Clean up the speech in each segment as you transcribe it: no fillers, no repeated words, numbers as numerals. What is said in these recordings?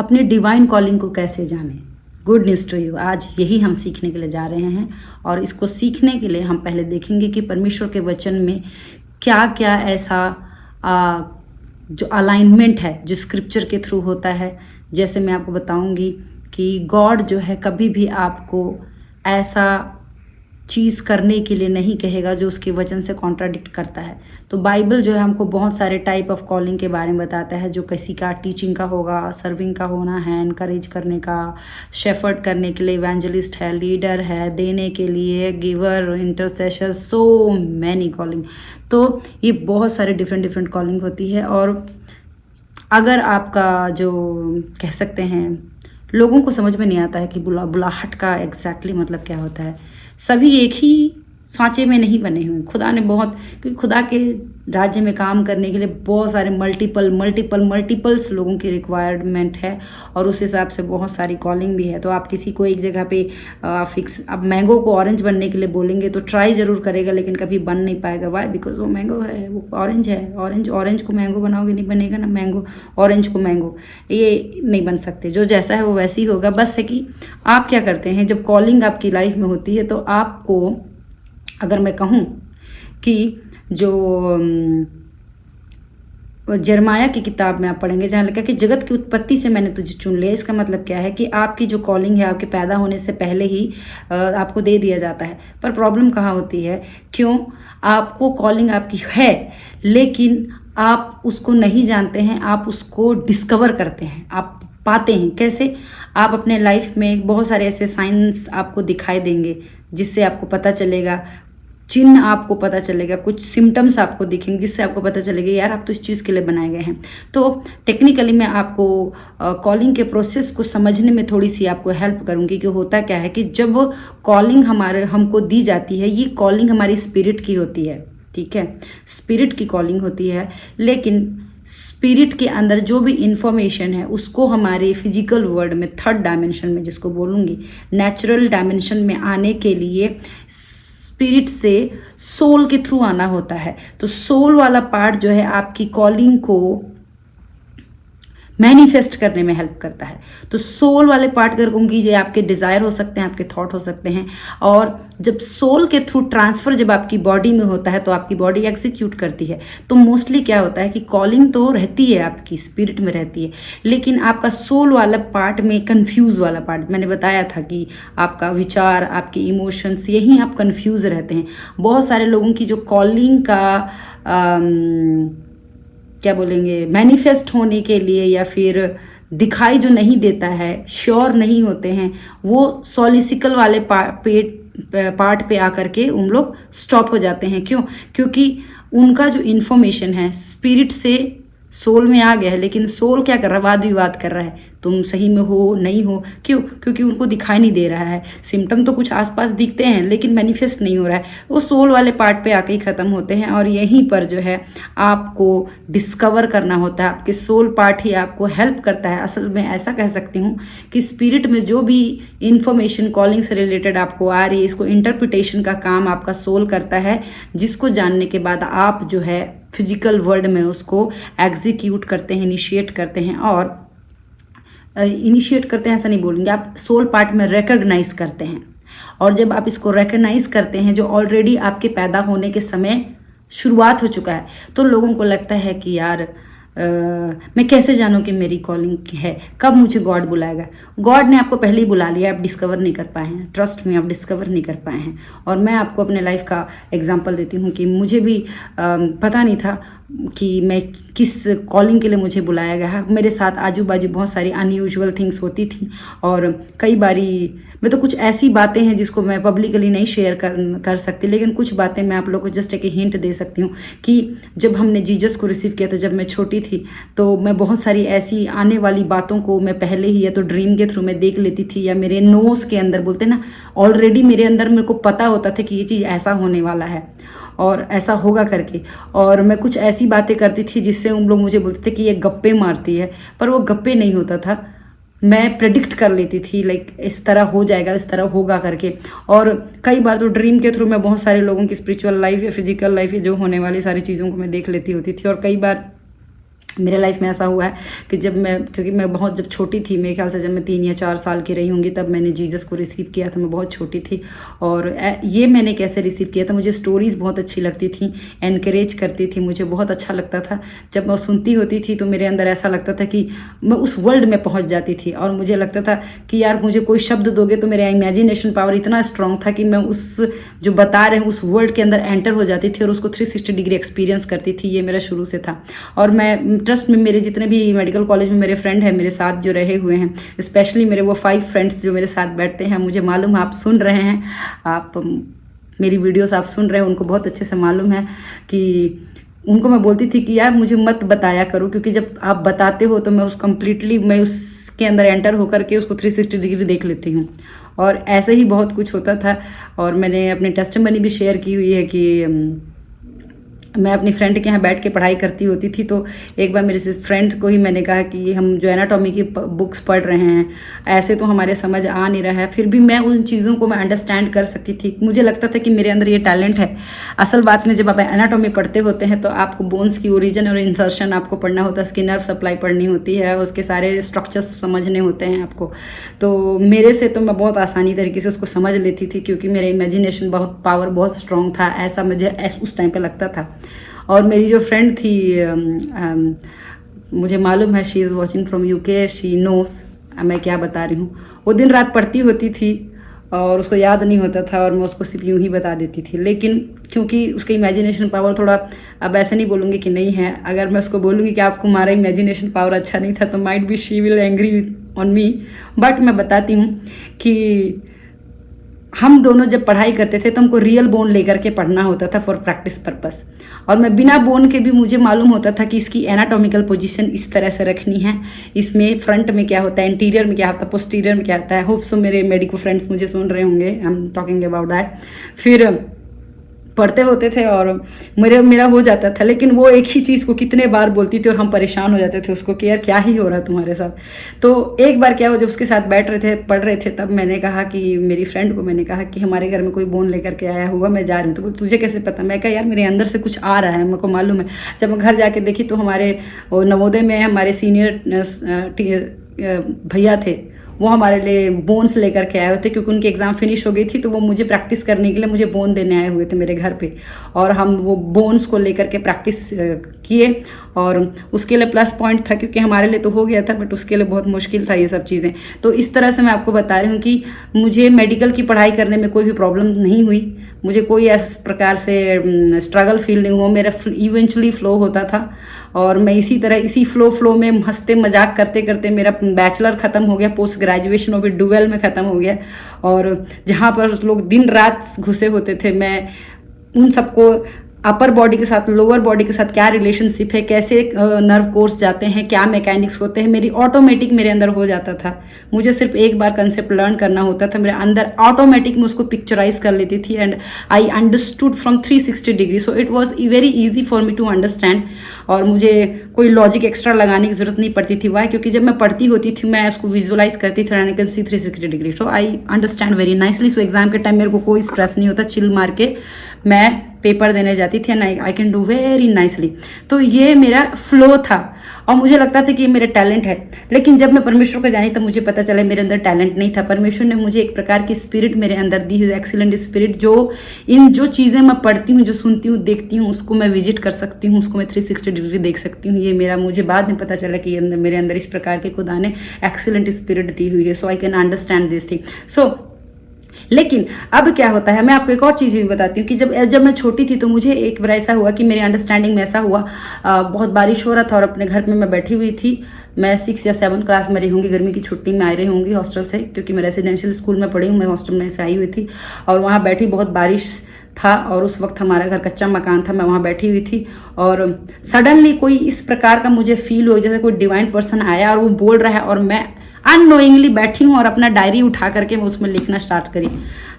अपने divine calling को कैसे जानें। गुड न्यूज़ टू यू, आज यही हम सीखने के लिए जा रहे हैं। और इसको सीखने के लिए हम पहले देखेंगे कि परमेश्वर के वचन में क्या क्या ऐसा जो अलाइनमेंट है जो स्क्रिप्चर के थ्रू होता है। जैसे मैं आपको बताऊंगी कि गॉड जो है कभी भी आपको ऐसा चीज़ करने के लिए नहीं कहेगा जो उसके वचन से कॉन्ट्राडिक्ट करता है। तो बाइबल जो है हमको बहुत सारे टाइप ऑफ कॉलिंग के बारे में बताता है, जो किसी का टीचिंग का होगा, सर्विंग का होना है, इनकरेज करने का, शेफर्ड करने के लिए इवेंजलिस्ट है, लीडर है, देने के लिए गिवर, इंटरसेशर, सो मैनी कॉलिंग। तो ये बहुत सारे डिफरेंट कॉलिंग होती है। और अगर आपका जो कह सकते हैं लोगों को समझ में नहीं आता है कि बुलाहट का एग्जैक्टली मतलब क्या होता है। सभी एक ही सांचे में नहीं बने हुए। खुदा ने बहुत, क्योंकि खुदा के राज्य में काम करने के लिए बहुत सारे मल्टीपल्स लोगों की रिक्वायरमेंट है और उस हिसाब से बहुत सारी कॉलिंग भी है। तो आप किसी को एक जगह पे फिक्स, अब मैंगो को ऑरेंज बनने के लिए बोलेंगे तो ट्राई ज़रूर करेगा लेकिन कभी बन नहीं पाएगा। वाई? बिकॉज वो मैंगो है, वो ऑरेंज है। ऑरेंज को मैंगो बनाओगे नहीं बनेगा ना, मैंगो ऑरेंज को मैंगो, ये नहीं बन सकते। जो जैसा है वो वैसे ही होगा। बस है कि आप क्या करते हैं जब कॉलिंग आपकी लाइफ में होती है। तो आपको अगर मैं कहूँ कि जो जरमाया की किताब में आप पढ़ेंगे जहाँ लिखा कि जगत की उत्पत्ति से मैंने तुझे चुन लिया। इसका मतलब क्या है कि आपकी जो कॉलिंग है आपके पैदा होने से पहले ही आपको दे दिया जाता है। पर प्रॉब्लम कहाँ होती है, क्यों आपको कॉलिंग आपकी है लेकिन आप उसको नहीं जानते हैं, आप उसको डिस्कवर करते हैं, आप पाते हैं। कैसे? आप अपने लाइफ में बहुत सारे ऐसे साइंस आपको दिखाई देंगे जिससे आपको पता चलेगा, चिन्ह आपको पता चलेगा, कुछ सिम्टम्स आपको दिखेंगे जिससे आपको पता चलेगा यार आप तो इस चीज़ के लिए बनाए गए हैं। तो टेक्निकली मैं आपको कॉलिंग के प्रोसेस को समझने में थोड़ी सी आपको हेल्प करूंगी कि होता क्या है कि जब कॉलिंग हमको दी जाती है, ये कॉलिंग हमारी स्पिरिट की होती है, ठीक है, स्पिरिट की कॉलिंग होती है। लेकिन स्पिरिट के अंदर जो भी इंफॉर्मेशन है उसको हमारे फिजिकल वर्ल्ड में, थर्ड डायमेंशन में जिसको बोलूँगी, नेचुरल डायमेंशन में आने के लिए स्पिरिट से सोल के थ्रू आना होता है। तो सोल वाला पार्ट जो है आपकी कॉलिंग को मैनिफेस्ट करने में हेल्प करता है। तो सोल वाले पार्ट अगर कहूँगी ये आपके डिज़ायर हो सकते हैं, आपके थॉट हो सकते हैं। और जब सोल के थ्रू ट्रांसफ़र जब आपकी बॉडी में होता है तो आपकी बॉडी एग्जीक्यूट करती है। तो मोस्टली क्या होता है कि कॉलिंग तो रहती है आपकी स्पिरिट में रहती है, लेकिन आपका सोल वाला पार्ट में कन्फ्यूज़ वाला पार्ट, मैंने बताया था कि आपका विचार, आपके इमोशंस, यही आप कन्फ्यूज़ रहते हैं। बहुत सारे लोगों की जो कॉलिंग का क्या बोलेंगे, मैनिफेस्ट होने के लिए या फिर दिखाई जो नहीं देता है, श्योर नहीं होते हैं, वो सॉलिसिकल वाले पार्ट पे आकर के उन लोग स्टॉप हो जाते हैं। क्यों? क्योंकि उनका जो इन्फॉर्मेशन है स्पिरिट से सोल में आ गया है, लेकिन सोल क्या कर रहा है, वाद विवाद कर रहा है, तुम सही में हो नहीं हो। क्यों? क्योंकि उनको दिखाई नहीं दे रहा है। सिम्टम तो कुछ आसपास दिखते हैं लेकिन मैनिफेस्ट नहीं हो रहा है। वो सोल वाले पार्ट पे आके ही ख़त्म होते हैं। और यहीं पर जो है आपको डिस्कवर करना होता है। आपके सोल पार्ट ही आपको हेल्प करता है। असल में ऐसा कह सकती हूँ कि स्पिरिट में जो भी इंफॉर्मेशन कॉलिंग से रिलेटेड आपको आ रही है, इसको इंटरप्रिटेशन का काम आपका सोल करता है, जिसको जानने के बाद आप जो है फिजिकल वर्ल्ड में उसको एग्जीक्यूट करते हैं, इनिशिएट करते हैं। और इनिशिएट करते हैं ऐसा नहीं बोलेंगे, आप सोल पार्ट में रिकॉग्नाइज करते हैं। और जब आप इसको रिकॉग्नाइज करते हैं जो ऑलरेडी आपके पैदा होने के समय शुरुआत हो चुका है, तो लोगों को लगता है कि यार मैं कैसे जानूं कि मेरी कॉलिंग है, कब मुझे गॉड बुलाएगा। गॉड ने आपको पहले ही बुला लिया, आप डिस्कवर नहीं कर पाए हैं। ट्रस्ट में आप डिस्कवर नहीं कर पाए हैं। और मैं आपको अपने लाइफ का एग्जांपल देती हूँ कि मुझे भी पता नहीं था कि मैं किस कॉलिंग के लिए मुझे बुलाया गया है। मेरे साथ आजू बाजू बहुत सारी अनयूजुअल थिंग्स होती थी और कई बारी मैं तो कुछ ऐसी बातें हैं जिसको मैं पब्लिकली नहीं शेयर कर सकती, लेकिन कुछ बातें मैं आप लोगों को जस्ट एक हिंट दे सकती हूँ कि जब हमने जीसस को रिसीव किया था, जब मैं छोटी थी, तो मैं बहुत सारी ऐसी आने वाली बातों को मैं पहले ही या तो ड्रीम के थ्रू मैं देख लेती थी या मेरे नोज़ के अंदर, बोलते ना, ऑलरेडी मेरे अंदर मेरे को पता होता था कि ये चीज़ ऐसा होने वाला है और ऐसा होगा करके। और मैं कुछ ऐसी बातें करती थी जिससे उन लोग मुझे बोलते थे कि ये गप्पे मारती है, पर वो गप्पे नहीं होता था। मैं प्रेडिक्ट कर लेती थी लाइक इस तरह हो जाएगा, इस तरह होगा करके। और कई बार तो ड्रीम के थ्रू मैं बहुत सारे लोगों की स्पिरिचुअल लाइफ या फिजिकल लाइफ जो होने वाली सारी चीज़ों को मैं देख लेती होती थी। और कई बार मेरे लाइफ में ऐसा हुआ है कि क्योंकि मैं बहुत जब छोटी थी, मेरे ख्याल से जब मैं 3 या 4 साल की रही होंगी तब मैंने जीसस को रिसीव किया था। मैं बहुत छोटी थी और ये मैंने कैसे रिसीव किया था, मुझे स्टोरीज़ बहुत अच्छी लगती थी, एनकरेज करती थी, मुझे बहुत अच्छा लगता था। जब मैं सुनती होती थी तो मेरे अंदर ऐसा लगता था कि मैं उस वर्ल्ड में पहुँच जाती थी और मुझे लगता था कि यार मुझे कोई शब्द दोगे तो मेरा इमेजिनेशन पावर इतना स्ट्रांग था कि मैं उस जो बता रहे हैं उस वर्ल्ड के अंदर एंटर हो जाती थी और उसको 360 डिग्री एक्सपीरियंस करती थी। ये मेरा शुरू से था। और मैं ट्रस्ट में, मेरे जितने भी मेडिकल कॉलेज में मेरे फ्रेंड हैं, मेरे साथ जो रहे हुए हैं, स्पेशली मेरे वो 5 फ्रेंड्स जो मेरे साथ बैठते हैं, मुझे मालूम है आप सुन रहे हैं, आप मेरी वीडियोस आप सुन रहे हैं, उनको बहुत अच्छे से मालूम है कि उनको मैं बोलती थी कि यार मुझे मत बताया करो, क्योंकि जब आप बताते हो तो मैं मैं उसके अंदर एंटर होकर के उसको 360 डिग्री देख लेती हूँ। और ऐसे ही बहुत कुछ होता था। और मैंने अपनी टेस्टिमनी भी शेयर की हुई है कि मैं अपनी फ्रेंड के यहाँ बैठ के पढ़ाई करती होती थी, तो एक बार मेरे फ्रेंड को ही मैंने कहा कि हम जो एनाटॉमी की बुक्स पढ़ रहे हैं, ऐसे तो हमारे समझ आ नहीं रहा है, फिर भी मैं उन चीज़ों को मैं अंडरस्टैंड कर सकती थी। मुझे लगता था कि मेरे अंदर ये टैलेंट है। असल बात में जब आप एनाटॉमी पढ़ते होते हैं तो आपको बोन्स की ओरिजिन और इंसर्शन आपको पढ़ना होता है, उसकी नर्व सप्लाई पढ़नी होती है, उसके सारे स्ट्रक्चर्स समझने होते हैं आपको। तो मेरे से तो मैं बहुत आसानी तरीके से उसको समझ लेती थी, क्योंकि मेरा इमेजिनेशन बहुत स्ट्रॉन्ग था, ऐसा मुझे उस टाइम पे लगता था। और मेरी जो फ्रेंड थी, मुझे मालूम है she is watching from UK, she nose मैं क्या बता रही हूँ। वो दिन रात पढ़ती होती थी और उसको याद नहीं होता था और मैं उसको सिर्फ यूँ ही बता देती थी। लेकिन क्योंकि उसका इमेजिनेशन पावर थोड़ा, अब ऐसे नहीं बोलूँगी कि नहीं है, अगर मैं उसको बोलूँगी कि आपको हमारा इमेजिनेशन पावर अच्छा नहीं था तो might be she will angry on me. But मैं बताती हूँ कि हम दोनों जब पढ़ाई करते थे तो हमको रियल बोन लेकर के पढ़ना होता था फॉर प्रैक्टिस पर्पस, और मैं बिना बोन के भी मुझे मालूम होता था कि इसकी एनाटॉमिकल पोजीशन इस तरह से रखनी है, इसमें फ्रंट में क्या होता है, इंटीरियर में क्या होता है, पोस्टीरियर में क्या होता है। होप सो मेरे मेडिको फ्रेंड्स मुझे सुन रहे होंगे, I am talking about that. फिर पढ़ते होते थे और मेरा हो जाता था, लेकिन वो एक ही चीज़ को कितने बार बोलती थी और हम परेशान हो जाते थे उसको कि यार क्या ही हो रहा है तुम्हारे साथ। तो एक बार क्या हुआ, जब उसके साथ बैठ रहे थे पढ़ रहे थे, तब मैंने कहा कि मेरी फ्रेंड को मैंने कहा कि हमारे घर में कोई बोन लेकर के आया हुआ, मैं जा रही हूँ। तो तुझे कैसे पता? मैं कहा यार मेरे अंदर से कुछ आ रहा है, मेरे को मालूम है। जब मैं घर जाके देखी तो हमारे नवोदय में हमारे सीनियर भैया थे, वो हमारे लिए बोन्स लेकर के आए हुए थे, क्योंकि उनकी एग्ज़ाम फिनिश हो गई थी। तो वो मुझे प्रैक्टिस करने के लिए मुझे बोन देने आए हुए थे मेरे घर पे, और हम वो बोन्स को लेकर के प्रैक्टिस किए। और उसके लिए प्लस पॉइंट था क्योंकि हमारे लिए तो हो गया था, बट उसके लिए बहुत मुश्किल था ये सब चीज़ें। तो इस तरह से मैं आपको बता रही हूँ कि मुझे मेडिकल की पढ़ाई करने में कोई भी प्रॉब्लम नहीं हुई, मुझे कोई इस प्रकार से स्ट्रगल फील नहीं हुआ, मेरा इवेंचुअली फ्लो होता था। और मैं इसी तरह इसी फ्लो में हंसते मजाक करते करते मेरा बैचलर ख़त्म हो गया, पोस्ट ग्रेजुएशन वो भी डुवेल में ख़त्म हो गया। और जहाँ पर लोग दिन रात घुसे होते थे, मैं उन सबको अपर बॉडी के साथ लोअर बॉडी के साथ क्या रिलेशनशिप है, कैसे नर्व कोर्स जाते हैं, क्या मैकेनिक्स होते हैं, मेरी ऑटोमेटिक मेरे अंदर हो जाता था। मुझे सिर्फ एक बार कंसेप्ट लर्न करना होता था, मेरे अंदर ऑटोमेटिक मैं उसको पिक्चराइज कर लेती थी and I understood from 360 degree. So it was very easy for me to understand, और मुझे कोई लॉजिक एक्स्ट्रा लगाने की जरूरत नहीं पड़ती थी। वाई? क्योंकि जब मैं पढ़ती होती थी मैं उसको विजुअलाइज करती थी and I can see 360 degree. So I understand very nicely. So exam के टाइम मेरे को कोई स्ट्रेस नहीं होता, चिल मार के मैं पेपर देने जाती थी and I can do very nicely. तो ये मेरा फ्लो था और मुझे लगता था कि ये मेरा टैलेंट है। लेकिन जब मैं परमेश्वर को जानी तब मुझे पता चला मेरे अंदर टैलेंट नहीं था। परमेश्वर ने मुझे एक प्रकार की स्पिरिट मेरे अंदर दी है, एक्सीलेंट स्पिरिट, जो चीज़ें मैं पढ़ती हूँ, जो सुनती हूँ, देखती हूँ, उसको मैं विजिट कर सकती हूँ, उसको मैं 360 डिग्री देख सकती हूँ। ये मुझे बाद में पता चला कि मेरे अंदर इस प्रकार के खुदा ने एक्सीलेंट स्पिरिट दी हुई है। So I can understand this thing. So लेकिन अब क्या होता है, मैं आपको एक और चीज़ भी बताती हूँ कि जब मैं छोटी थी तो मुझे एक बार ऐसा हुआ कि मेरे अंडरस्टैंडिंग में ऐसा हुआ, बहुत बारिश हो रहा था और अपने घर में मैं बैठी हुई थी। मैं 6 या 7 क्लास में रही होंगी, गर्मी की छुट्टी में आई रही होंगी हॉस्टल से, क्योंकि मैं रेजिडेंशियल स्कूल में पढ़ी हूँ, मैं हॉस्टल में से आई हुई थी। और वहाँ बैठी, बहुत बारिश था और उस वक्त हमारा घर कच्चा मकान था, मैं वहाँ बैठी हुई थी और सडनली कोई इस प्रकार का मुझे फील हो जैसे कोई डिवाइन पर्सन आया और वो बोल रहा है, और मैं अननोइंगली बैठी हूँ और अपना डायरी उठा करके मैं उसमें लिखना स्टार्ट करी।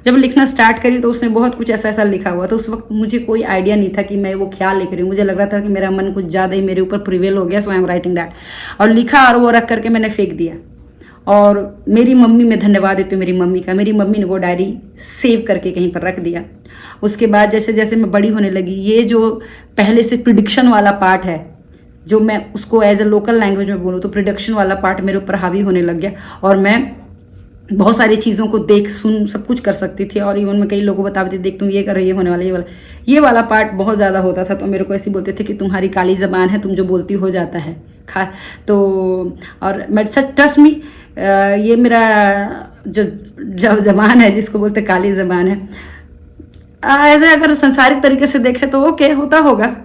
जब लिखना स्टार्ट करी तो उसने बहुत कुछ ऐसा लिखा हुआ, तो उस वक्त मुझे कोई आइडिया नहीं था कि मैं वो क्या लिख रही हूँ। मुझे लग रहा था कि मेरा मन कुछ ज़्यादा ही मेरे ऊपर प्रिवेल हो गया, सो आई एम राइटिंग दैट। और लिखा और वो रख करके मैंने फेंक दिया। और मेरी मम्मी, मैं धन्यवाद देती हूँ मेरी मम्मी का, मेरी मम्मी ने वो डायरी सेव करके कहीं पर रख दिया। उसके बाद जैसे जैसे मैं बड़ी होने लगी, ये जो पहले से प्रिडिक्शन वाला पार्ट है, जो मैं उसको एज ए लोकल लैंग्वेज में बोलूँ तो प्रोडक्शन वाला पार्ट मेरे ऊपर हावी होने लग गया, और मैं बहुत सारी चीज़ों को देख सुन सब कुछ कर सकती थी। और इवन मैं कई लोगों को बताती थी, देख तुम ये कर रही, ये होने वाला, ये वाला पार्ट बहुत ज़्यादा होता था। तो मेरे को ऐसे बोलते थे कि तुम्हारी काली ज़बान है, तुम जो बोलती हो जाता है तो। और मैं सच ट्रस्ट मी, ये मेरा जो ज़बान है जिसको बोलते काली ज़बान है, ऐसे अगर संसारिक तरीके से देखें तो ओके होता होगा,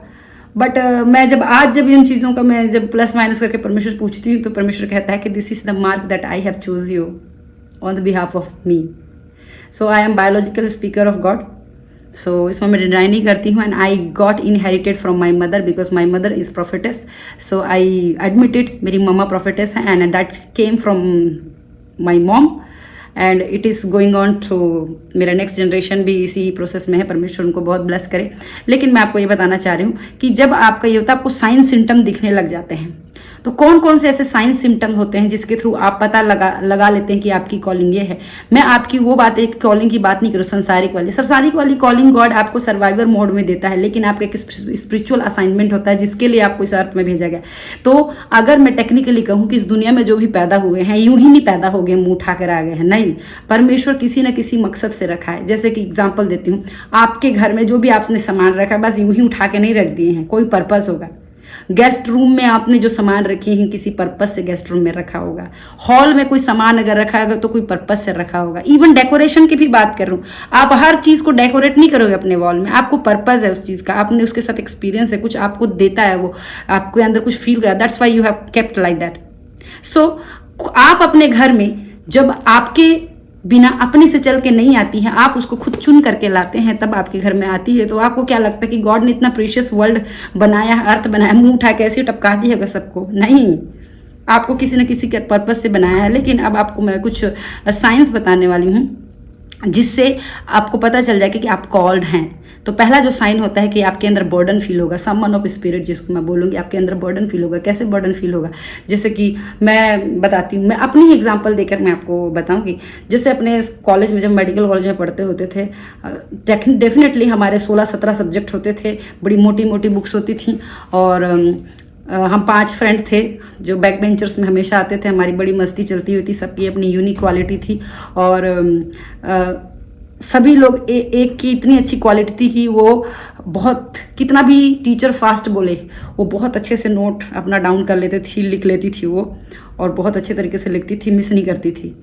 बट मैं जब इन चीज़ों का मैं जब प्लस माइनस करके परमेश्वर पूछती हूँ तो परमेश्वर कहता है कि this is the mark that I have chose you on the behalf of me. So I am biological speaker of God, so इसमें मैं डिनाई नहीं करती हूँ। And I got inherited from my mother because my mother is prophetess, so I admitted मेरी मम्मा prophetess है and that came from my mom and it is going on to मेरा next generation भी इसी process में है, परमेश्वर उनको बहुत ब्लेस करे। लेकिन मैं आपको ये बताना चाह रही हूँ कि जब आपका ये होता है, आपको साइन सिम्टम दिखने लग जाते हैं, तो कौन कौन से ऐसे साइन सिम्टम होते हैं जिसके थ्रू आप पता लगा लेते हैं कि आपकी कॉलिंग ये है। मैं आपकी वो बात, एक कॉलिंग की बात नहीं करूँ, संसारिक वाली कॉलिंग गॉड आपको सर्वाइवर मोड में देता है, लेकिन आपका एक स्पिरिचुअल असाइनमेंट होता है जिसके लिए आपको इस अर्थ में भेजा गया। तो अगर मैं टेक्निकली कहूँ कि इस दुनिया में जो भी पैदा हुए हैं यूं ही नहीं पैदा हो गए, मुंह उठा कर आ गए हैं, नहीं, परमेश्वर किसी न किसी मकसद से रखा है। जैसे कि एग्जाम्पल देती हूँ, आपके घर में जो भी आपने सामान रखा है बस यूं ही उठा के नहीं रख दिए हैं, कोई पर्पस होगा। गेस्ट रूम में आपने जो सामान रखे हैं किसी पर्पस से गेस्ट रूम में रखा होगा। हॉल में कोई सामान अगर रखा होगा तो कोई पर्पस से रखा होगा। इवन डेकोरेशन की भी बात कर रहा हूँ, आप हर चीज को डेकोरेट नहीं करोगे अपने वॉल में, आपको पर्पस है उस चीज का, आपने उसके साथ एक्सपीरियंस है, कुछ आपको देता है, वो आपके अंदर कुछ फील करा, that's why you have kept like that. So आप अपने घर में जब आपके बिना अपने से चल के नहीं आती है, आप उसको खुद चुन करके लाते हैं, तब आपके घर में आती है। तो आपको क्या लगता है कि गॉड ने इतना प्रीशियस वर्ल्ड बनाया, अर्थ बनाया, मुंह उठा के ऐसे टपका दी है सबको? नहीं, आपको किसी न किसी के पर्पस से बनाया है। लेकिन अब आपको मैं कुछ साइंस बताने वाली हूँ जिससे आपको पता चल जाएगा कि आप कॉल्ड हैं। तो पहला जो साइन होता है कि आपके अंदर बर्डन फील होगा, समवन ऑफ स्पिरिट जिसको मैं बोलूँगी, आपके अंदर बर्डन फील होगा। कैसे बर्डन फील होगा? जैसे कि मैं बताती हूँ, मैं अपनी ही एग्जांपल देकर मैं आपको बताऊँगी। जैसे अपने कॉलेज में जब मेडिकल कॉलेज में पढ़ते होते थे, डेफिनेटली हमारे 16-17 सब्जेक्ट होते थे, बड़ी मोटी मोटी बुक्स होती थी, और हम 5 फ्रेंड थे जो बैक बेंचर्स में हमेशा आते थे, हमारी बड़ी मस्ती चलती हुई थी, सबकी अपनी यूनिक क्वालिटी थी। और सभी लोग एक की इतनी अच्छी क्वालिटी थी कि वो बहुत, कितना भी टीचर फास्ट बोले, वो बहुत अच्छे से नोट अपना डाउन कर लेते थी, लिख लेती थी वो, और बहुत अच्छे तरीके से लिखती थी, मिस नहीं करती थी।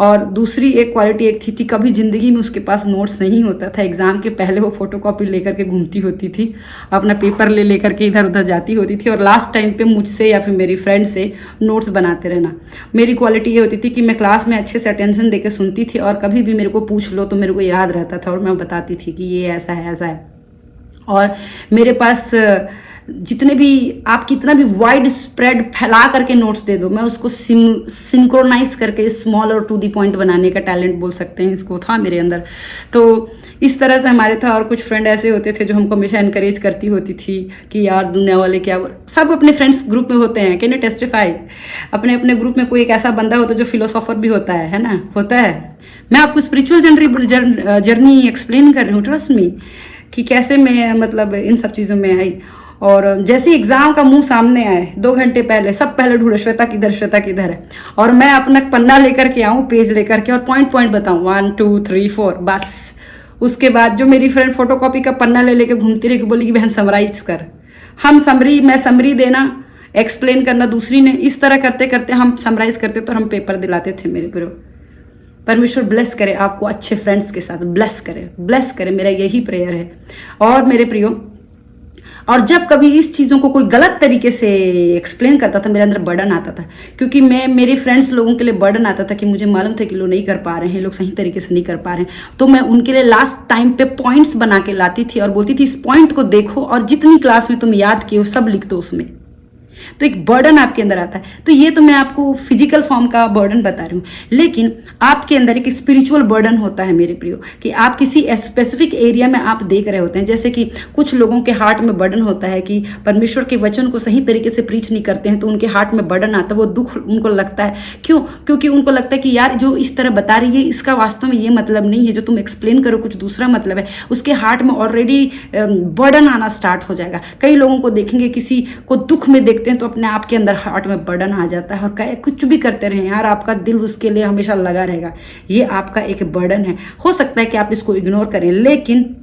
और दूसरी एक क्वालिटी एक थी कभी ज़िंदगी में उसके पास नोट्स नहीं होता था, एग्ज़ाम के पहले वो फोटोकॉपी लेकर के घूमती होती थी, अपना पेपर ले लेकर के इधर उधर जाती होती थी, और लास्ट टाइम पे मुझसे या फिर मेरी फ्रेंड से नोट्स बनाते रहना। मेरी क्वालिटी ये होती थी कि मैं क्लास में अच्छे से अटेंशन देकर सुनती थी, और कभी भी मेरे को पूछ लो तो मेरे को याद रहता था, और मैं बताती थी कि ये ऐसा है ऐसा है। और मेरे पास जितने भी आप कितना भी वाइड स्प्रेड फैला करके नोट्स दे दो, मैं उसको सिंक्रोनाइज करके स्मॉल और टू द पॉइंट बनाने का टैलेंट बोल सकते हैं, इसको था मेरे अंदर। तो इस तरह से हमारे था। और कुछ फ्रेंड ऐसे होते थे जो हमको हमेशा इनकरेज करती होती थी कि यार दुनिया वाले क्या, सब अपने फ्रेंड्स ग्रुप में होते हैं, कैन यू टेस्टिफाई? अपने अपने ग्रुप में कोई एक ऐसा बंदा होता है जो फिलोसोफर भी होता है ना, होता है। मैं आपको स्पिरिचुअल जर्नी एक्सप्लेन कर रही हूँ, ट्रस्ट मी, कि कैसे मैं मतलब इन सब चीज़ों में आई। और जैसे एग्जाम का मुंह सामने आए 2 घंटे पहले, सब पहले ढूंढे श्वेता किधर है, और मैं अपना पन्ना लेकर के आऊँ, पेज लेकर के, और पॉइंट बताऊँ 1 2 3 4 बस। उसके बाद जो मेरी फ्रेंड फोटोकॉपी का पन्ना ले लेकर घूमती रही, बोली कि बहन समराइज कर। मैं समरी देना, एक्सप्लेन करना दूसरी ने, इस तरह करते करते हम समराइज करते तो हम पेपर दिलाते थे मेरे प्रो। परमेश्वर ब्लेस करे आपको अच्छे फ्रेंड्स के साथ, ब्लेस करे, मेरा यही प्रेयर है। और मेरे प्रियो, और जब कभी इस चीज़ों को कोई गलत तरीके से एक्सप्लेन करता था, मेरे अंदर बर्डन आता था, क्योंकि मेरे फ्रेंड्स लोगों के लिए बर्डन आता था कि मुझे मालूम था कि लोग नहीं कर पा रहे हैं, लोग सही तरीके से नहीं कर पा रहे हैं। तो मैं उनके लिए लास्ट टाइम पे पॉइंट्स बना के लाती थी और बोलती थी इस पॉइंट को देखो, और जितनी क्लास में तुम याद किए हो सब लिख दो उसमें। तो एक बर्डन आपके अंदर आता है। तो ये तो मैं आपको फिजिकल फॉर्म का बर्डन बता रही हूँ, लेकिन आपके अंदर एक स्पिरिचुअल बर्डन होता है मेरे प्रियो, कि आप किसी स्पेसिफिक एरिया में आप देख रहे होते हैं। जैसे कि कुछ लोगों के हार्ट में बर्डन होता है कि परमेश्वर के वचन को सही तरीके से प्रीच नहीं करते हैं, तो उनके हार्ट में बर्डन आता है, वो दुख उनको लगता है। क्यों? क्योंकि उनको लगता है कि यार जो इस तरह बता रही है इसका वास्तव में ये मतलब नहीं है, जो तुम एक्सप्लेन करो कुछ दूसरा मतलब है। उसके हार्ट में ऑलरेडी बर्डन आना स्टार्ट हो जाएगा। कई लोगों को देखेंगे, किसी को दुख में देखते हैं तो अपने आप के अंदर हार्ट में बर्डन आ जाता है, और कुछ भी करते रहे यार, आपका दिल उसके लिए हमेशा लगा रहेगा। ये आपका एक बर्डन है। हो सकता है कि आप इसको इग्नोर करें, लेकिन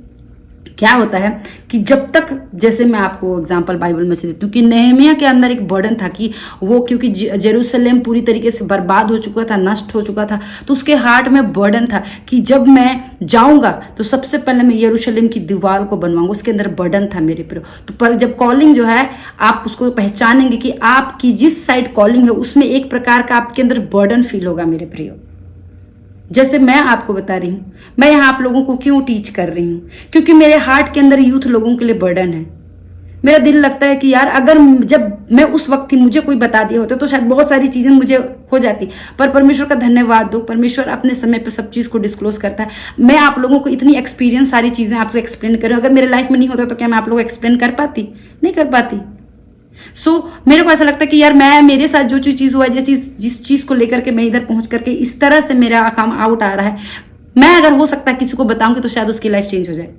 क्या होता है कि जब तक, जैसे मैं आपको एग्जांपल बाइबल में से देती हूँ कि नेहमिया के अंदर एक बर्डन था कि वो, क्योंकि जेरूशलेम पूरी तरीके से बर्बाद हो चुका था, नष्ट हो चुका था, तो उसके हार्ट में बर्डन था कि जब मैं जाऊंगा तो सबसे पहले मैं यरूशलेम की दीवार को बनवाऊंगा। उसके अंदर बर्डन था मेरे प्रियो। तो पर जब कॉलिंग जो है, आप उसको पहचानेंगे कि आपकी जिस साइड कॉलिंग है उसमें एक प्रकार का आपके अंदर बर्डन फील होगा मेरे प्रियो। जैसे मैं आपको बता रही हूँ, मैं यहाँ आप लोगों को क्यों टीच कर रही हूँ, क्योंकि मेरे हार्ट के अंदर यूथ लोगों के लिए बर्डन है। मेरा दिल लगता है कि यार अगर जब मैं उस वक्त ही मुझे कोई बता दिया होता तो शायद बहुत सारी चीजें मुझे हो जाती, पर परमेश्वर का धन्यवाद दो, परमेश्वर अपने समय पर सब चीज को डिस्क्लोज करता है। मैं आप लोगों को इतनी एक्सपीरियंस सारी चीजें आपको एक्सप्लेन कर रही हूँ। अगर मेरे लाइफ में नहीं होता तो क्या मैं आप लोगों को एक्सप्लेन कर पाती? नहीं कर पाती। मेरे को ऐसा लगता है कि यार मैं, मेरे साथ जो चीज हुआ, जिस चीज को लेकर के मैं इधर पहुंच करके इस तरह से मेरा काम आउट आ रहा है, मैं अगर हो सकता है किसी को बताऊंगी तो शायद उसकी लाइफ चेंज हो जाए।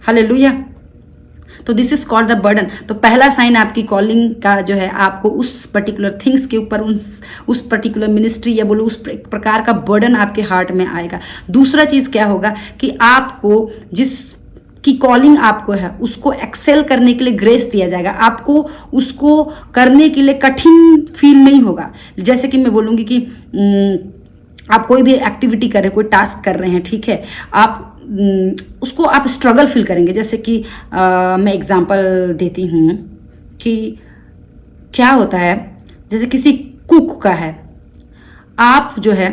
हालेलुया। तो this is called the burden. तो पहला साइन आपकी कॉलिंग का जो है, आपको उस पर्टिकुलर थिंग्स के ऊपर, उस पर्टिकुलर मिनिस्ट्री या बोलो उस प्रकार का बर्डन आपके हार्ट में आएगा। दूसरा चीज क्या होगा कि आपको जिस की कॉलिंग आपको है उसको एक्सेल करने के लिए ग्रेस दिया जाएगा। आपको उसको करने के लिए कठिन फील नहीं होगा। जैसे कि मैं बोलूँगी कि आप कोई भी एक्टिविटी कर रहे हैं, कोई टास्क कर रहे हैं, ठीक है, आप उसको आप स्ट्रगल फील करेंगे। जैसे कि मैं एग्जांपल देती हूँ कि क्या होता है, जैसे किसी कुक का है, आप जो है,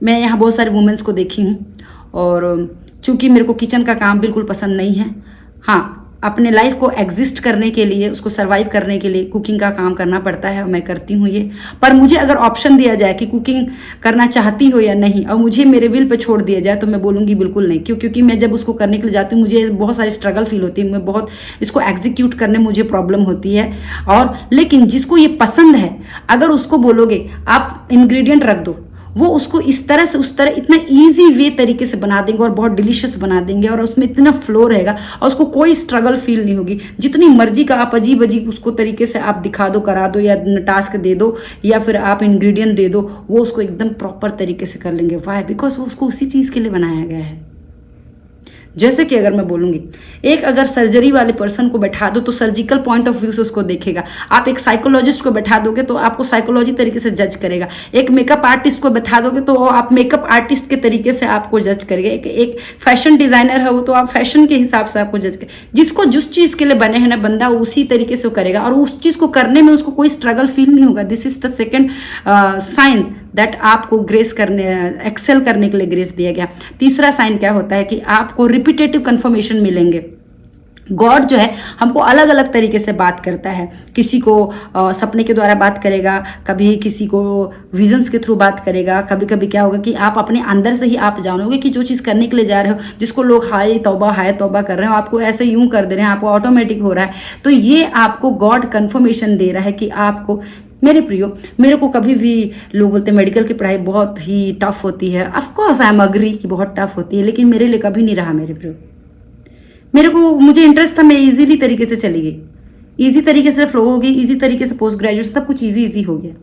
मैं यहाँ बहुत सारे वुमेन्स को देखी हूँ, और चूंकि मेरे को किचन का काम बिल्कुल पसंद नहीं है। हाँ, अपने लाइफ को एग्जिस्ट करने के लिए, उसको सरवाइव करने के लिए कुकिंग का काम करना पड़ता है, और मैं करती हूँ ये। पर मुझे अगर ऑप्शन दिया जाए कि कुकिंग करना चाहती हो या नहीं, और मुझे मेरे विल पे छोड़ दिया जाए, तो मैं बोलूँगी बिल्कुल नहीं। क्योंकि मैं जब उसको करने के लिए जाती हूँ मुझे बहुत सारी स्ट्रगल फील होती है, मैं बहुत इसको एग्जीक्यूट करने मुझे प्रॉब्लम होती है। और लेकिन जिसको ये पसंद है, अगर उसको बोलोगे आप इंग्रेडिएंट रख दो, वो उसको इस तरह से उस तरह इतना इजी वे तरीके से बना देंगे और बहुत डिलीशियस बना देंगे, और उसमें इतना फ्लो रहेगा और उसको कोई स्ट्रगल फील नहीं होगी। जितनी मर्जी का आप अजीब अजीब उसको तरीके से आप दिखा दो, करा दो, या टास्क दे दो, या फिर आप इंग्रेडिएंट दे दो, वो उसको एकदम प्रॉपर तरीके से कर लेंगे। वाई? बिकॉज वो उसको उसी चीज़ के लिए बनाया गया है। जैसे कि अगर मैं बोलूँगी, एक अगर सर्जरी वाले पर्सन को बैठा दो तो सर्जिकल पॉइंट ऑफ व्यू से उसको देखेगा। आप एक साइकोलॉजिस्ट को बैठा दोगे तो आपको साइकोलॉजी तरीके से जज करेगा। एक मेकअप आर्टिस्ट को बैठा दोगे तो आप मेकअप आर्टिस्ट के तरीके से आपको जज करेगा। एक फैशन डिजाइनर है वो, तो आप फैशन के हिसाब से आपको जज करेगा। जिसको जिस चीज़ के लिए बने हैं ना बंदा, उसी तरीके से वो करेगा, और उस चीज़ को करने में उसको कोई स्ट्रगल फील नहीं होगा। This is the second sign that आपको ग्रेस करने, एक्सेल करने के लिए ग्रेस दिया गया। तीसरा साइन क्या होता है कि आपको रिपीटेटिव कंफर्मेशन मिलेंगे। गॉड जो है हमको अलग अलग तरीके से बात करता है। किसी को सपने के द्वारा बात करेगा, कभी किसी को विजन्स के थ्रू बात करेगा। कभी कभी क्या होगा कि आप अपने अंदर से ही आप जानोगे कि जो चीज़ करने के लिए जा रहे हो, जिसको लोग हाय तौबा कर रहे हो, आपको ऐसे यूं कर दे रहे हैं, आपको ऑटोमेटिक हो रहा है। तो ये आपको गॉड कंफर्मेशन दे रहा है कि आपको, मेरे प्रियो, मेरे को कभी भी लोग बोलते हैं मेडिकल की पढ़ाई बहुत ही टफ होती है। ऑफकोर्स आई एम अग्री कि बहुत टफ होती है, लेकिन मेरे लिए कभी नहीं रहा मेरे प्रियो। मुझे इंटरेस्ट था, मैं इजीली तरीके से चली गई, इजी तरीके से फ्लो हो गई, इजी तरीके से पोस्ट ग्रेजुएट सब कुछ इजी हो गया।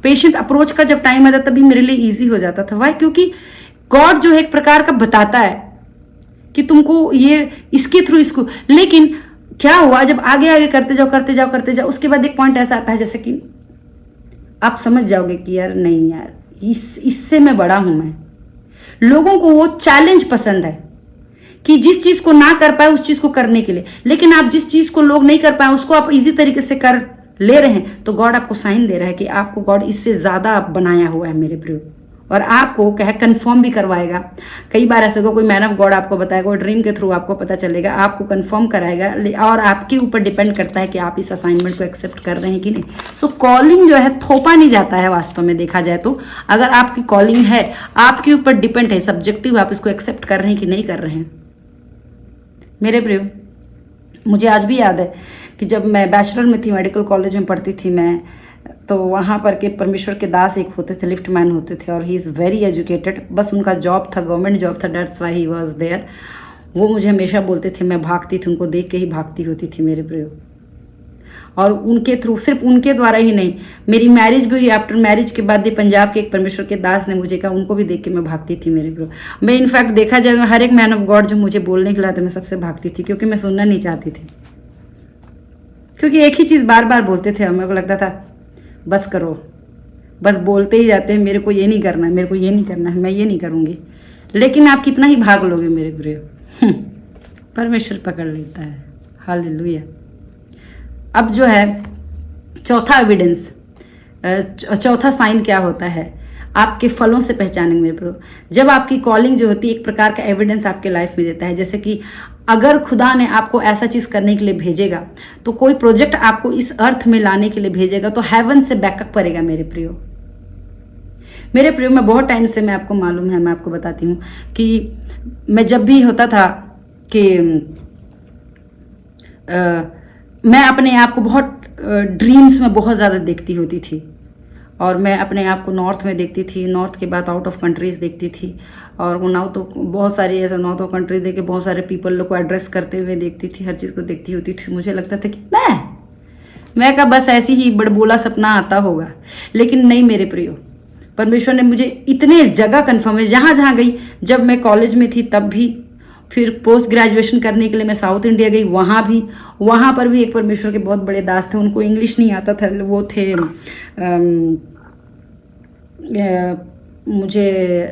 पेशेंट अप्रोच का जब टाइम आता तभी मेरे लिए इजी हो जाता था। वाई? क्योंकि गॉड जो है एक प्रकार का बताता है कि तुमको ये इसके थ्रू इसको। लेकिन क्या हुआ, जब आगे आगे करते जाओ, उसके बाद एक पॉइंट ऐसा आता है जैसे कि आप समझ जाओगे कि यार नहीं यार, इससे मैं बड़ा हूं। मैं, लोगों को वो चैलेंज पसंद है कि जिस चीज को ना कर पाए उस चीज को करने के लिए, लेकिन आप जिस चीज को लोग नहीं कर पाए उसको आप इजी तरीके से कर ले रहे हैं, तो गॉड आपको साइन दे रहा है कि आपको गॉड इससे ज्यादा बनाया हुआ है मेरे प्रियो। और आपको क्या है कंफर्म भी करवाएगा। कई बार ऐसे को कोई मैन ऑफ गॉड आपको बताएगा, कोई ड्रीम के थ्रू आपको पता चलेगा, आपको कंफर्म कराएगा, और आपके ऊपर डिपेंड करता है कि आप इस असाइनमेंट को एक्सेप्ट कर रहे हैं कि नहीं। सो कॉलिंग जो है थोपा नहीं जाता है वास्तव में देखा जाए तो। अगर आपकी कॉलिंग है, आपके ऊपर डिपेंड है, सब्जेक्टिव, आप इसको एक्सेप्ट कर रहे हैं कि नहीं कर रहे हैं। मेरे प्रियो, मुझे आज भी याद है कि जब मैं बैचलर में थी, मेडिकल कॉलेज में पढ़ती थी मैं, तो वहाँ पर के परमेश्वर के दास एक होते थे, लिफ्ट मैन होते थे, और ही इज़ वेरी एजुकेटेड। बस उनका जॉब था, गवर्नमेंट जॉब था, that's why he was there. वो मुझे हमेशा बोलते थे, मैं भागती थी, उनको देख के ही भागती होती थी मेरे प्रियो। और उनके थ्रू, सिर्फ उनके द्वारा ही नहीं, मेरी मैरिज भी हुई, आफ्टर मैरिज के बाद भी पंजाब के एक परमेश्वर के दास ने मुझे कहा, उनको भी देख के मैं भागती थी मेरे प्रियो। मैं इनफैक्ट देखा जाए, हर एक मैन ऑफ गॉड जो मुझे बोलने के लाते, मैं सबसे भागती थी, क्योंकि मैं सुनना नहीं चाहती थी। क्योंकि एक ही चीज़ बार बार बोलते थे और मेरे को लगता था बस करो, बस बोलते ही जाते हैं, मेरे को ये नहीं करना है, मेरे को ये नहीं करना है, मैं ये नहीं करूँगी। लेकिन आप कितना ही भाग लोगे मेरे प्रियो, परमेश्वर पकड़ लेता है। हालेलुया। अब जो है चौथा एविडेंस, चौथा साइन क्या होता है, आपके फलों से पहचानेंगे मेरे प्रो। जब आपकी कॉलिंग जो होती है एक प्रकार का एविडेंस आपके लाइफ में देता है। जैसे कि अगर खुदा ने आपको ऐसा चीज़ करने के लिए भेजेगा, तो कोई प्रोजेक्ट आपको इस अर्थ में लाने के लिए भेजेगा, तो हेवन से बैकअप करेगा मेरे प्रियो। मेरे प्रियो, मैं बहुत टाइम से, मैं आपको मालूम है, मैं आपको बताती हूँ कि मैं जब भी होता था कि मैं अपने आप को बहुत ड्रीम्स में बहुत ज़्यादा देखती होती थी, और मैं अपने आप को नॉर्थ में देखती थी, नॉर्थ के बाद आउट ऑफ कंट्रीज़ देखती थी, और वो नाउ तो बहुत सारी ऐसा नॉर्थ ऑफ कंट्रीज देख के बहुत सारे पीपल लोग को एड्रेस करते हुए देखती थी, हर चीज़ को देखती होती थी। मुझे लगता था कि मैं का बस ऐसी ही बड़बोला सपना आता होगा। लेकिन नहीं मेरे प्रियो, परमेश्वर ने मुझे इतने जगह कन्फर्म है, जहाँ जहाँ गई, जब मैं कॉलेज में थी तब भी, फिर पोस्ट ग्रेजुएशन करने के लिए मैं साउथ इंडिया गई, वहाँ पर भी एक परमेश्वर के बहुत बड़े दास थे, उनको इंग्लिश नहीं आता था, वो थे मुझे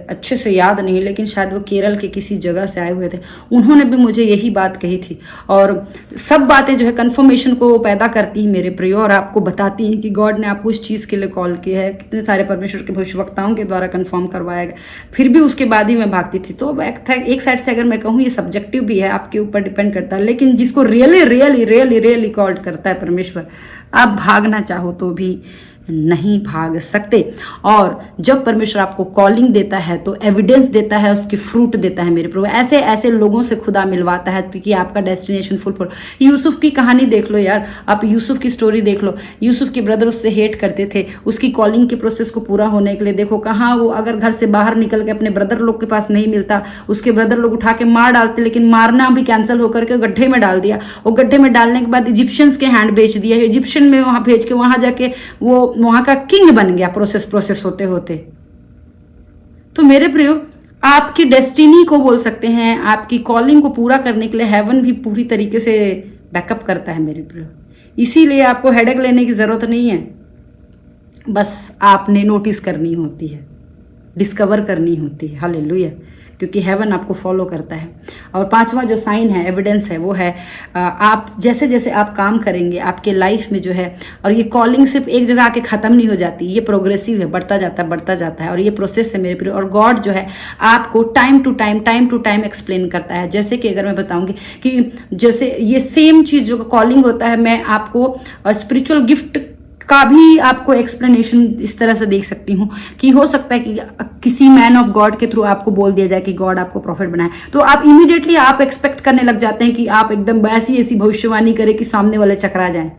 अच्छे से याद नहीं, लेकिन शायद वो केरल के किसी जगह से आए हुए थे। उन्होंने भी मुझे यही बात कही थी, और सब बातें जो है कन्फर्मेशन को पैदा करती हैं मेरे प्रियो, और आपको बताती हैं कि गॉड ने आपको उस चीज़ के लिए कॉल किया है। कितने सारे परमेश्वर के भविष्यवक्ताओं के द्वारा कन्फर्म करवाया गया, फिर भी उसके बाद ही मैं भागती थी। तो एक साइड से अगर मैं कहूँ, ये सब्जेक्टिव भी है, आपके ऊपर डिपेंड करता है, लेकिन जिसको रियली कॉल करता है परमेश्वर, आप भागना चाहो तो भी नहीं भाग सकते। और जब परमेश्वर आपको कॉलिंग देता है तो एविडेंस देता है, उसके फ्रूट देता है मेरे प्रभु। ऐसे ऐसे लोगों से खुदा मिलवाता है कि आपका डेस्टिनेशन फुलफिल। यूसुफ की कहानी देख लो यार, आप यूसुफ की स्टोरी देख लो। यूसुफ के ब्रदर उससे हेट करते थे, उसकी कॉलिंग के प्रोसेस को पूरा होने के लिए देखो कहाँ वो अगर घर से बाहर निकल के अपने ब्रदर लोग के पास नहीं मिलता, उसके ब्रदर लोग उठा के मार डालते, लेकिन मारना भी कैंसिल होकर के गड्ढे में डाल दिया। वो गड्ढे में डालने के बाद इजिप्शियंस के हैंड बेच दिया, इजिप्शियन में वहाँ भेज के वहाँ जाके वो वहाँ का किंग बन गया प्रोसेस होते होते। तो मेरे प्रियो, आपकी डेस्टिनी को बोल सकते हैं, आपकी कॉलिंग को पूरा करने के लिए हेवन भी पूरी तरीके से बैकअप करता है मेरे प्रियो। इसीलिए आपको हेडेक लेने की जरूरत नहीं है, बस आपने नोटिस करनी होती है, डिस्कवर करनी होती है। हालेलुया, क्योंकि हेवन आपको फॉलो करता है। और पांचवा जो साइन है, एविडेंस है, वो है आप जैसे जैसे आप काम करेंगे आपके लाइफ में जो है, और ये कॉलिंग सिर्फ एक जगह आके ख़त्म नहीं हो जाती, ये प्रोग्रेसिव है, बढ़ता जाता है, और ये प्रोसेस है मेरे प्रिय। और गॉड जो है आपको टाइम टू टाइम एक्सप्लेन करता है। जैसे कि अगर मैं बताऊंगी कि जैसे ये सेम चीज़ जो कॉलिंग होता है, मैं आपको स्पिरिचुअल गिफ्ट का भी आपको एक्सप्लेनेशन इस तरह से देख सकती हूँ कि हो सकता है कि किसी मैन ऑफ गॉड के थ्रू आपको बोल दिया जाए कि गॉड आपको प्रॉफिट बनाए, तो आप इमीडिएटली आप एक्सपेक्ट करने लग जाते हैं कि आप एकदम ऐसी भविष्यवाणी करें कि सामने वाले चकरा जाएं।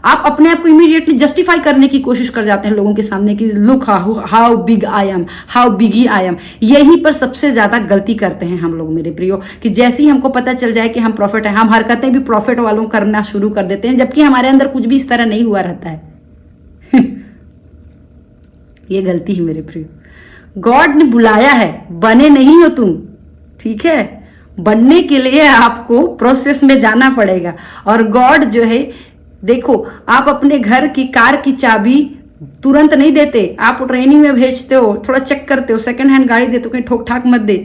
आप अपने आप को इमीडिएटली जस्टिफाई करने की कोशिश कर जाते हैं लोगों के सामने कि look how big I am, how biggie I am. यहीं पर सबसे ज्यादा गलती करते हैं हम लोग मेरे प्रियो, कि जैसे ही हमको पता चल जाए कि हम प्रॉफिट हैं, हम हरकतें भी प्रॉफिट वालों करना शुरू कर देते हैं, जबकि हमारे अंदर कुछ भी इस तरह नहीं हुआ रहता है। ये गलती है मेरे प्रियो। गॉड ने बुलाया है, बने नहीं हो तुम, ठीक है? बनने के लिए आपको प्रोसेस में जाना पड़ेगा। और गॉड जो है, देखो, आप अपने घर की कार की चाबी तुरंत नहीं देते, आप ट्रेनिंग में भेजते हो, थोड़ा चेक करते हो, सेकंड हैंड गाड़ी देते हो, कहीं ठोक ठाक मत दे।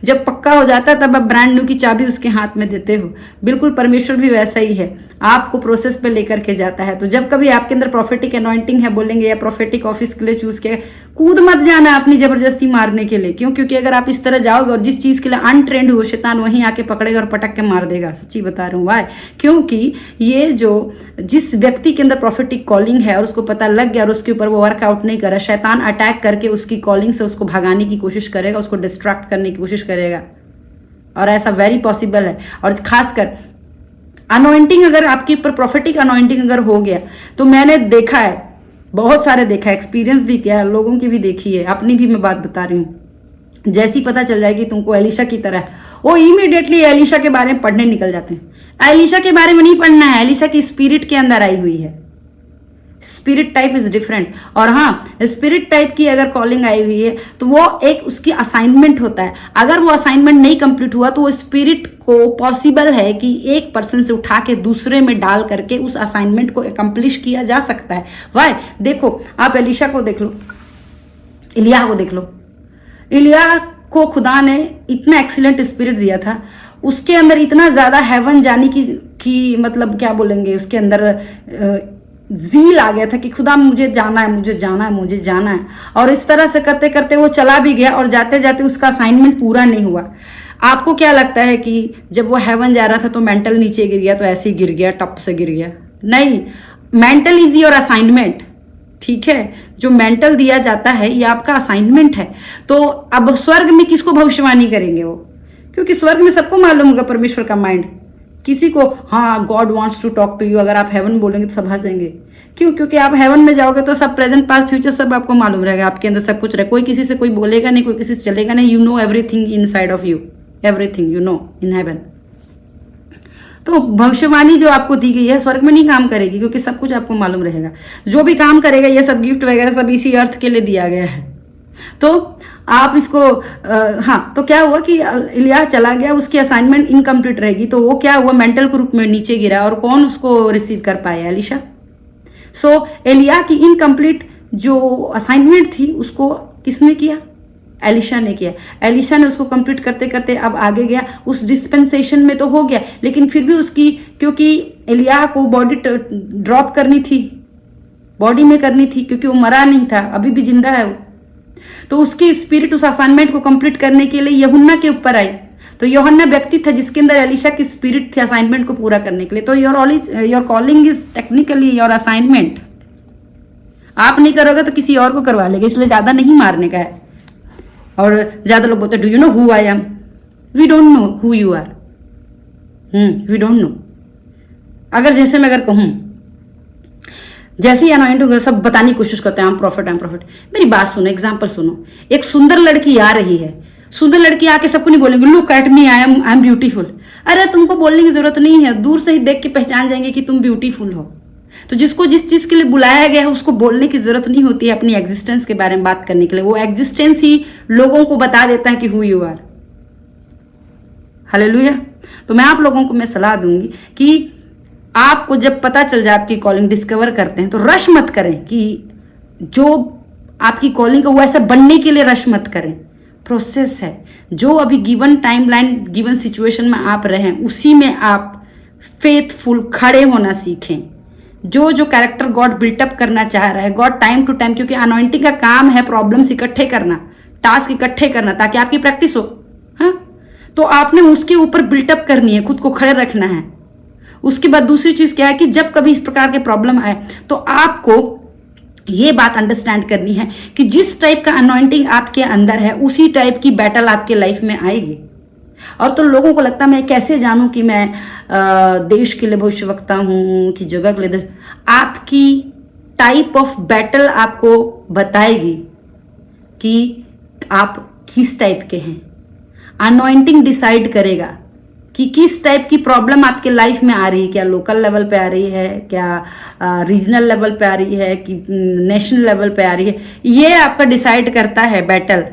जब पक्का हो जाता है तब आप ब्रांड न्यू की चाबी उसके हाथ में देते हो। बिल्कुल परमेश्वर भी वैसा ही है, आपको प्रोसेस पे लेकर के जाता है। तो जब कभी आपके अंदर प्रोफेटिक अनॉइंटिंग है बोलेंगे, या प्रोफेटिक ऑफिस के लिए चूज किया, कूद मत जाना अपनी जबरदस्ती मारने के लिए। क्यों? क्योंकि अगर आप इस तरह जाओगे और जिस चीज के लिए अनट्रेंड हो, शैतान वहीं आके पकड़ेगा और पटक के मार देगा। सच्ची बता रहा हूँ। वाई? क्योंकि ये जो जिस व्यक्ति के अंदर प्रोफेटिक कॉलिंग है और उसको पता लग गया और उसके ऊपर वो वर्कआउट नहीं कर रहा, शैतान अटैक करके उसकी कॉलिंग से उसको भगाने की कोशिश करेगा, उसको डिस्ट्रैक्ट करने की कोशिश करेगा। और ऐसा वेरी पॉसिबल है। और खासकर अनॉइंटिंग अगर आपके ऊपर प्रोफेटिक अनॉइंटिंग अगर हो गया, तो मैंने देखा है, बहुत सारे देखा है, एक्सपीरियंस भी किया है, लोगों की भी देखी है, अपनी भी मैं बात बता रही हूँ। जैसी पता चल जाएगी तुमको एलिशा की तरह, वो इमीडिएटली एलिशा के बारे में पढ़ने निकल जाते हैं। एलिशा के बारे में नहीं पढ़ना है, एलिशा की स्पिरिट के अंदर आई हुई है। Spirit type is different. और हाँ, स्पिरिट टाइप की अगर कॉलिंग आई हुई है तो वो एक उसकी असाइनमेंट होता है। अगर वो असाइनमेंट नहीं कंप्लीट हुआ तो वो स्पिरिट को पॉसिबल है कि एक पर्सन से उठा के दूसरे में डाल करके उस असाइनमेंट को एकम्प्लिश किया जा सकता है। वाई? देखो, आप एलिशा को देख लो, इलिया को देख लो। इलिया को खुदा ने इतना एक्सीलेंट स्पिरिट दिया था, उसके अंदर इतना ज्यादा हेवन जाने की मतलब क्या बोलेंगे, उसके अंदर जील आ गया था कि खुदा मुझे जाना है, मुझे जाना है, मुझे जाना है। और इस तरह से करते करते वो चला भी गया और जाते जाते उसका असाइनमेंट पूरा नहीं हुआ। आपको क्या लगता है कि जब वो हेवन जा रहा था तो मेंटल नीचे गिर गया, तो ऐसे ही गिर गया, टप से गिर गया? नहीं, मेंटल इज योर असाइनमेंट। ठीक है, जो मेंटल दिया जाता है ये आपका असाइनमेंट है। तो अब स्वर्ग में किसको भविष्यवाणी करेंगे वो? क्योंकि स्वर्ग में सबको मालूम होगा परमेश्वर का माइंड। किसी को हाँ God wants to talk to you, अगर आप हेवन बोलेंगे तो सब हंसेंगे। क्यों? क्योंकि आप हेवन में जाओगे तो सब प्रेजेंट पास्ट फ्यूचर सब आपको मालूम रहेगा, आपके अंदर सब कुछ रहेगा। कोई किसी से कोई बोलेगा नहीं, कोई किसी से चलेगा नहीं। You know everything in side of you, everything you know in heaven. तो भविष्यवाणी जो आपको दी गई है स्वर्ग में नहीं काम करेगी, क्योंकि सब कुछ आपको मालूम रहेगा। जो भी काम करेगा ये सब गिफ्ट वगैरह सब इसी अर्थ के लिए दिया गया है। तो आप इसको हाँ, तो क्या हुआ कि इलिया चला गया, उसकी असाइनमेंट इनकम्प्लीट रहेगी, तो वो क्या हुआ, मेंटल ग्रुप में नीचे गिरा। और कौन उसको रिसीव कर पाया? एलिशा। सो एलिया की इनकम्प्लीट जो असाइनमेंट थी उसको किसने किया? एलिशा ने किया। एलिशा ने उसको कंप्लीट करते करते अब आगे गया। उस डिस्पेंसेशन में तो हो गया, लेकिन फिर भी उसकी, क्योंकि एलिया को बॉडी ड्रॉप करनी थी, बॉडी में करनी थी, क्योंकि वो मरा नहीं था, अभी भी जिंदा है वो। तो उसकी स्पिरिट उस असाइनमेंट को कंप्लीट करने के लिए यूहन्ना के ऊपर आई। तो यूहन्ना व्यक्ति था जिसके अंदर एलिशा की स्पिरिट थी असाइनमेंट को पूरा करने के लिए। तो your calling is technically your assignment. आप नहीं करोगे तो किसी और को करवा लेगा, इसलिए ज्यादा नहीं मारने का है। और ज्यादा लोग बोलते do you know who I am? We don't know who you are. We don't know. अगर जैसे मैं अगर कहूं, जैसे ही अनॉइंट होगा सब बताने की कोशिश करते हैं I am profit, I am profit. मेरी बात सुनो, एग्जांपल सुनो। एक सुंदर लड़की आ रही है, सुंदर लड़की आके सबको नहीं बोलेंगे look at me, I am beautiful. अरे तुमको बोलने की जरूरत नहीं है, दूर से ही देख के पहचान जाएंगे कि तुम ब्यूटीफुल हो। तो जिसको जिस चीज के लिए बुलाया गया है उसको बोलने की जरूरत नहीं होती है अपनी एग्जिस्टेंस के बारे में बात करने के लिए। वो एग्जिस्टेंस ही लोगों को बता देता है कि हु यू आर। हालेलुया। तो मैं आप लोगों को मैं सलाह दूंगी कि आपको जब पता चल जाए, आपकी कॉलिंग डिस्कवर करते हैं, तो रश मत करें कि जो आपकी कॉलिंग है वो ऐसा बनने के लिए रश मत करें। प्रोसेस है, जो अभी गिवन टाइमलाइन, गिवन सिचुएशन में आप रहें उसी में आप फेथफुल खड़े होना सीखें। जो जो कैरेक्टर गॉड बिल्टअप करना चाह रहा है, गॉड टाइम टू टाइम, क्योंकि अनॉइंटिंग का काम है प्रॉब्लम्स इकट्ठे करना, टास्क इकट्ठे करना, ताकि आपकी प्रैक्टिस हो। हाँ, तो आपने उसके ऊपर बिल्टअप करनी है, खुद को खड़े रखना है। उसके बाद दूसरी चीज क्या है कि जब कभी इस प्रकार के प्रॉब्लम आए तो आपको ये बात अंडरस्टैंड करनी है कि जिस टाइप का अनॉइंटिंग आपके अंदर है उसी टाइप की बैटल आपके लाइफ में आएगी। और तो लोगों को लगता है मैं कैसे जानूं कि मैं देश के लिए भविष्यवक्ता हूं कि जगह के लिए। आपकी टाइप ऑफ बैटल आपको बताएगी कि आप किस टाइप के हैं। अनॉइंटिंग डिसाइड करेगा कि किस टाइप की प्रॉब्लम आपके लाइफ में आ रही है। क्या लोकल लेवल पे आ रही है, क्या रीजनल लेवल पे आ रही है, कि नेशनल लेवल पे आ रही है, ये आपका डिसाइड करता है बैटल।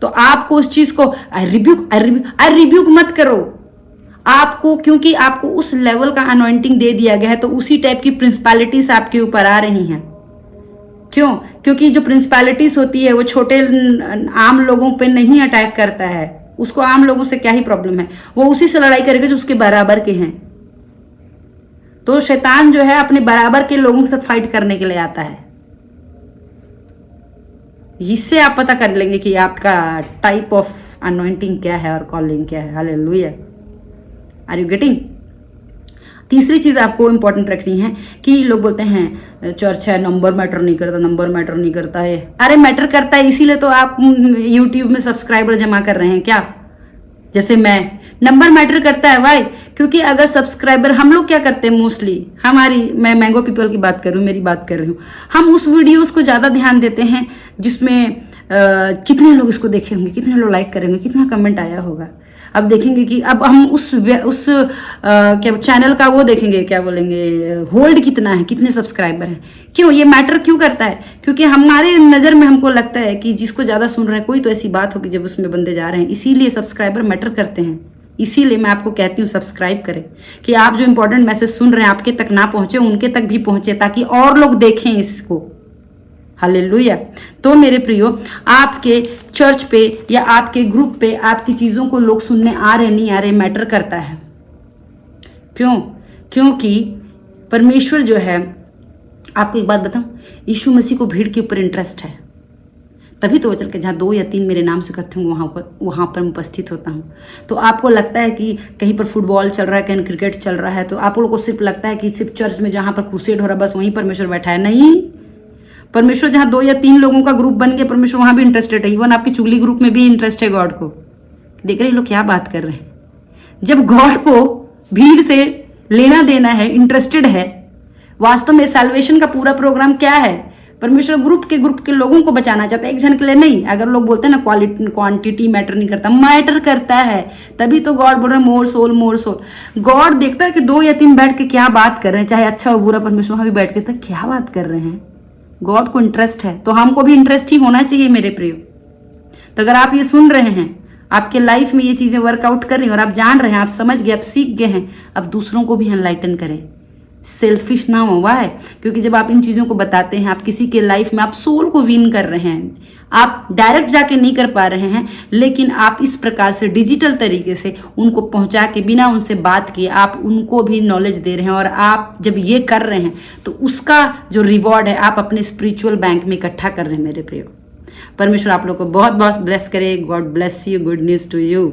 तो आपको उस चीज को आई रिब्यूक मत करो आपको, क्योंकि आपको उस लेवल का अनॉइंटिंग दे दिया गया है, तो उसी टाइप की प्रिंसिपैलिटीज आपके ऊपर आ रही हैं। क्यों? क्योंकि जो प्रिंसिपैलिटीज होती है वो छोटे आम लोगों पे नहीं अटैक करता है, उसको आम लोगों से क्या ही प्रॉब्लम है, वो उसी से लड़ाई करेगा जो उसके बराबर के हैं। तो शैतान जो है अपने बराबर के लोगों के साथ फाइट करने के लिए आता है। इससे आप पता कर लेंगे कि आपका टाइप ऑफ अनॉइंटिंग क्या है और कॉलिंग क्या है। Hallelujah, are you getting? तीसरी चीज आपको इंपॉर्टेंट रखनी है कि लोग बोलते हैं चर्च है, नंबर मैटर नहीं करता, नंबर मैटर नहीं करता है। अरे मैटर करता है, इसीलिए तो आप यूट्यूब में सब्सक्राइबर जमा कर रहे हैं क्या? जैसे नंबर मैटर करता है भाई, क्योंकि अगर सब्सक्राइबर, हम लोग क्या करते हैं मोस्टली, मैं मैंगो पीपल की बात कर रही हूँ, मेरी बात कर रही हूँ, हम उस वीडियोस को ज्यादा ध्यान देते हैं जिसमें कितने लोग इसको देखे होंगे, कितने लोग लाइक करेंगे, कितना कमेंट आया होगा। अब देखेंगे कि अब हम उस क्या चैनल का वो देखेंगे, क्या बोलेंगे, होल्ड कितना है, कितने सब्सक्राइबर हैं। क्यों ये मैटर क्यों करता है? क्योंकि हमारे नज़र में हमको लगता है कि जिसको ज़्यादा सुन रहे हैं, कोई तो ऐसी बात होगी जब उसमें बंदे जा रहे हैं, इसीलिए सब्सक्राइबर मैटर करते हैं। इसीलिए मैं आपको कहती हूँ सब्सक्राइब करें, कि आप जो इंपॉर्टेंट मैसेज सुन रहे हैं आपके तक ना पहुंचे, उनके तक भी पहुंचे, ताकि और लोग देखें इसको। हालेलुया। तो मेरे प्रियो, आपके चर्च पे या आपके ग्रुप पे आपकी चीज़ों को लोग सुनने आ रहे नहीं आ रहे, मैटर करता है। क्यों? क्योंकि परमेश्वर जो है, आपको एक बात बताऊं, यीशु मसीह को भीड़ के ऊपर इंटरेस्ट है। तभी तो चल के जहाँ 2 या 3 मेरे नाम से इकट्ठे होंगे वहाँ पर मैं उपस्थित होता हूँ। तो आपको लगता है कि कहीं पर फुटबॉल चल रहा है, कहीं क्रिकेट चल रहा है, तो आप लोगों को सिर्फ लगता है कि सिर्फ चर्च में जहाँ पर क्रूसेड हो रहा है बस वहीं परमेश्वर बैठा है। नहीं, परमेश्वर जहाँ 2 या 3 लोगों का ग्रुप बन गया, परमेश्वर वहाँ भी इंटरेस्टेड है। इवन आपकी चुगली ग्रुप में भी इंटरेस्ट है गॉड को। देख रहे लोग क्या बात कर रहे हैं? जब गॉड को भीड़ से लेना देना है, इंटरेस्टेड है, वास्तव में सैल्वेशन का पूरा प्रोग्राम क्या है? परमेश्वर ग्रुप के लोगों को बचाना चाहता है, एक जन के लिए नहीं। अगर लोग बोलते हैं ना क्वांटिटी मैटर नहीं करता, मैटर करता है। तभी तो गॉड बोल रहे हैं मोर सोल मोर सोल। गॉड देखता है कि 2 या 3 बैठ के क्या बात कर रहे हैं, चाहे अच्छा हो बुरा, परमेश्वर वहां भी बैठ के क्या बात कर रहे हैं। गॉड को इंटरेस्ट है, तो हमको भी इंटरेस्ट ही होना चाहिए मेरे प्रिय। तो अगर आप ये सुन रहे हैं, आपके लाइफ में ये चीजें वर्कआउट कर रही हैं और आप जान रहे हैं, आप समझ गए, आप सीख गए हैं, अब दूसरों को भी एनलाइटन करें। सेल्फिश ना हो। वाह? क्योंकि जब आप इन चीज़ों को बताते हैं, आप किसी के लाइफ में आप सोल को विन कर रहे हैं। आप डायरेक्ट जाके नहीं कर पा रहे हैं, लेकिन आप इस प्रकार से डिजिटल तरीके से उनको पहुंचा के, बिना उनसे बात किए, आप उनको भी नॉलेज दे रहे हैं। और आप जब ये कर रहे हैं तो उसका जो रिवॉर्ड है आप अपने स्पिरिचुअल बैंक में इकट्ठा कर रहे हैं। मेरे प्रिय, परमेश्वर आप लोग को बहुत बहुत ब्लेस करे। God bless you. Good news to you.